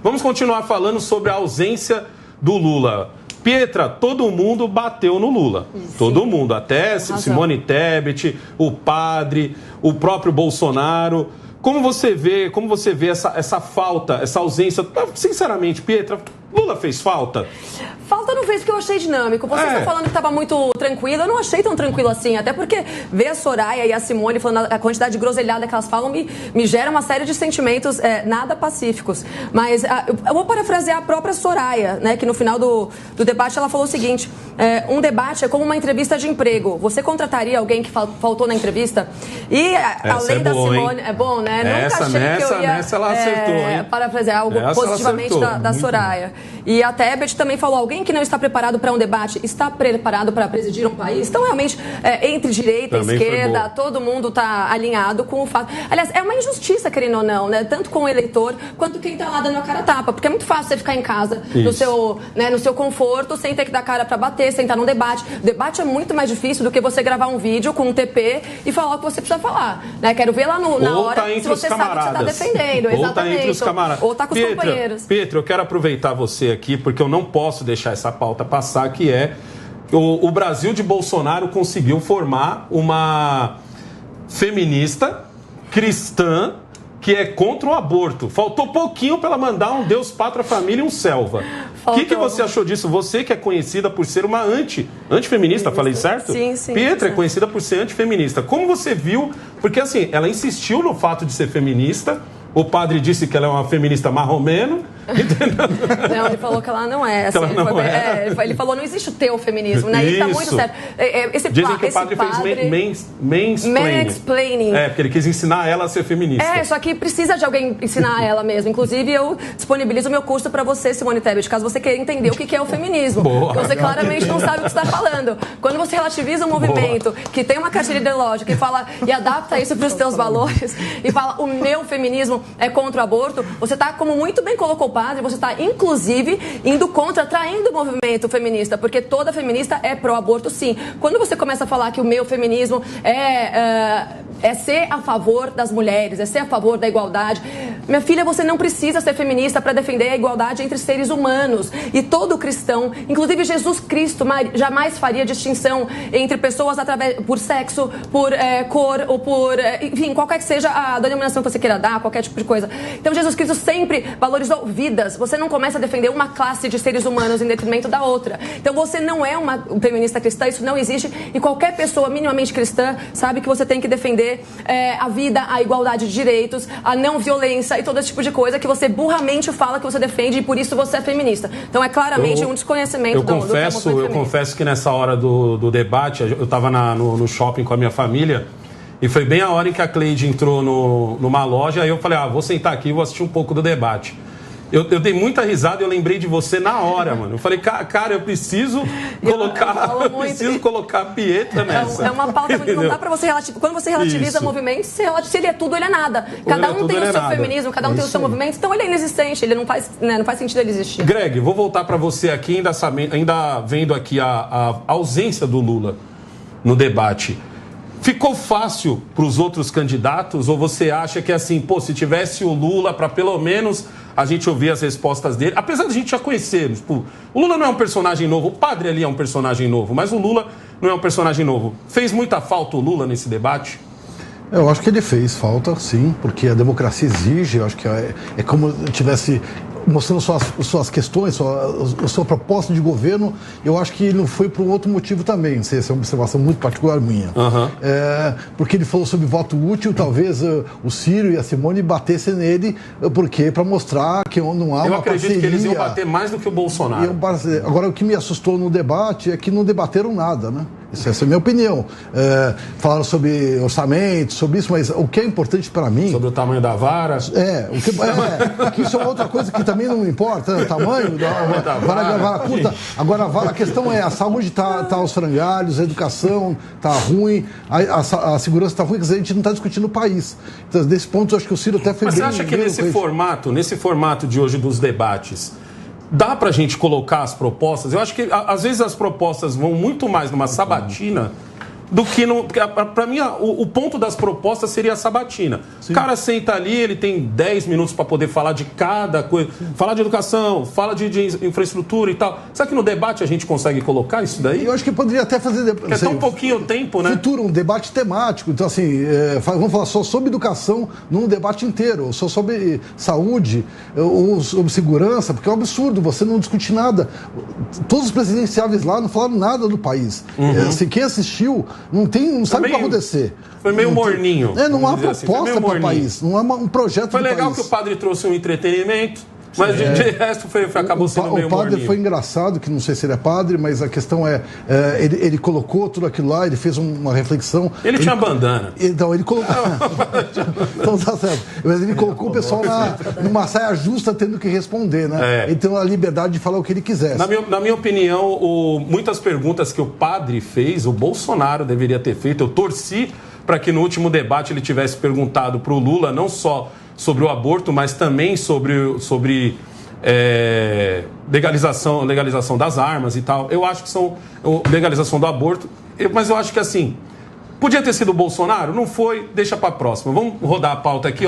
Vamos continuar falando sobre a ausência do Lula. Pietra, todo mundo bateu no Lula. Sim. Todo mundo, até Simone Tebet, o padre, o próprio Bolsonaro. Como você vê essa falta, essa ausência? Sinceramente, Pietra, Lula fez falta? Falta não fez, porque eu achei dinâmico. Vocês estão falando que estava muito tranquilo. Eu não achei tão tranquilo assim. Até porque ver a Soraya e a Simone falando a quantidade de groselhada que elas falam me gera uma série de sentimentos nada pacíficos. Mas eu vou parafrasear a própria Soraya, né, que no final do debate ela falou o seguinte: um debate é como uma entrevista de emprego. Você contrataria alguém que faltou na entrevista? E além da Simone... É bom, né? Nunca achei que eu ia ela acertou, hein? Parafrasear algo positivamente da Soraya. E a Tebet também falou: alguém que não está preparado para um debate está preparado para presidir um país? Então, realmente, entre direita e esquerda, todo mundo está alinhado com o fato. Aliás, é uma injustiça, querendo ou não, né? Tanto com o eleitor quanto quem está lá dando a cara a tapa. Porque é muito fácil você ficar em casa, no seu conforto, sem ter que dar cara para bater, sem estar num debate. O debate é muito mais difícil do que você gravar um vídeo com um TP e falar o que você precisa falar. Né? Quero ver lá na hora se você sabe que você está defendendo. Ou tá entre os camaradas. Ou tá com os companheiros. Pedro, eu quero aproveitar você aqui, porque eu não posso deixar essa pauta passar, que é o Brasil de Bolsonaro conseguiu formar uma feminista cristã que é contra o aborto. Faltou pouquinho para ela mandar um Deus, Pátria, Família e um Selva. O que você achou disso? Você que é conhecida por ser uma antifeminista, falei certo? Sim. Pietra é conhecida por ser antifeminista. Como você viu? Porque assim, ela insistiu no fato de ser feminista. O padre disse que ela é uma feminista marromeno. Não, ele falou que ela não é. Assim, ele falou: não existe o teu feminismo, né? Isso está muito certo. Dizem que o padre fez mansplaining. Porque ele quis ensinar ela a ser feminista. Só que precisa de alguém ensinar ela mesmo. Inclusive, eu disponibilizo o meu curso para você, Simone Tebet, caso você queira entender o que é o feminismo. Porque você claramente não sabe o que está falando. Quando você relativiza um movimento que tem uma cartilha ideológica e adapta isso para os teus valores e fala: o meu feminismo é contra o aborto, você está, como muito bem colocou o padre, você está, inclusive, indo contra, traindo o movimento feminista, porque toda feminista é pró-aborto, sim. Quando você começa a falar que o meu feminismo é ser a favor das mulheres, é ser a favor da igualdade, minha filha, você não precisa ser feminista para defender a igualdade entre seres humanos. E todo cristão, inclusive Jesus Cristo, jamais faria distinção entre pessoas por sexo, por cor ou por... enfim, qualquer que seja a denominação que você queira dar, qualquer tipo de coisa. Então, Jesus Cristo sempre valorizou vidas. Você não começa a defender uma classe de seres humanos em detrimento da outra. Então, você não é uma feminista cristã, isso não existe. E qualquer pessoa minimamente cristã sabe que você tem que defender a vida, a igualdade de direitos, a não violência e todo esse tipo de coisa que você burramente fala que você defende e por isso você é feminista. Então, é claramente um desconhecimento do Eu confesso que nessa hora do debate, eu estava no shopping com a minha família. E foi bem a hora em que a Cleide entrou numa loja, aí eu falei: vou sentar aqui e vou assistir um pouco do debate. Eu dei muita risada e eu lembrei de você na hora, mano. Eu falei: cara, eu preciso colocar a Pietra nessa. É uma pauta, não dá pra você relativizar. Quando você relativiza movimentos, se ele é tudo, ele é nada. Cada um tem o seu feminismo, cada um tem o seu movimento, então ele é inexistente, ele não faz sentido ele existir. Greg, vou voltar pra você aqui, ainda vendo aqui a ausência do Lula no debate. Ficou fácil para os outros candidatos? Ou você acha que, assim, se tivesse o Lula, para pelo menos a gente ouvir as respostas dele, apesar de a gente já conhecer, o Lula não é um personagem novo, o padre ali é um personagem novo, mas o Lula não é um personagem novo. Fez muita falta o Lula nesse debate? Eu acho que ele fez falta, sim, porque a democracia exige, eu acho que é como se tivesse mostrando suas questões, sua proposta de governo. Eu acho que ele não foi por um outro motivo também, não sei se é uma observação muito particular minha. Porque ele falou sobre voto útil, talvez o Ciro e a Simone batessem nele, porque para mostrar que não há uma parceria. Eu acredito que eles iam bater mais do que o Bolsonaro. Agora, o que me assustou no debate é que não debateram nada, né? Essa é a minha opinião. Falaram sobre orçamento, sobre isso, mas o que é importante para mim... Sobre o tamanho da vara? Que isso é outra coisa que também não importa, né? O tamanho da vara curta. Agora, a questão é, a saúde está aos frangalhos, a educação está ruim, a segurança está ruim, quer dizer, a gente não está discutindo o país. Então, nesse ponto, eu acho que o Ciro até foi bem... Mas você acha que nesse formato de hoje dos debates, dá pra gente colocar as propostas? Eu acho que às vezes as propostas vão muito mais numa sabatina do que no... Para mim, o ponto das propostas seria a sabatina. Sim. O cara senta ali, ele tem 10 minutos para poder falar de cada coisa. Falar de educação, fala de infraestrutura e tal. Será que no debate a gente consegue colocar isso daí? Eu acho que poderia até fazer... Porque é tão pouquinho tempo, né? Futuro, um debate temático. Então, assim, vamos falar só sobre educação num debate inteiro. Só sobre saúde, ou sobre segurança, porque é um absurdo. Você não discute nada. Todos os presidenciáveis lá não falaram nada do país. Assim, quem assistiu não sabe o que vai acontecer. Foi meio morninho. Não há proposta para o país, não há um projeto Foi legal país. Que o padre trouxe um entretenimento, mas de resto acabou sendo meio morninho. O padre foi engraçado, que não sei se ele é padre, mas a questão ele colocou tudo aquilo lá, ele fez uma reflexão. Ele tinha bandana. Então, ele colocou... então tá certo. Mas ele colocou o pessoal numa saia justa tendo que responder, né? Ele tem a liberdade de falar o que ele quisesse. Na minha opinião, muitas perguntas que o padre fez, o Bolsonaro deveria ter feito. Eu torci para que no último debate ele tivesse perguntado para o Lula não só sobre o aborto, mas também sobre legalização das armas e tal. Eu acho que são legalização do aborto, mas eu acho que assim, podia ter sido o Bolsonaro? Não foi, deixa para a próxima. Vamos rodar a pauta aqui.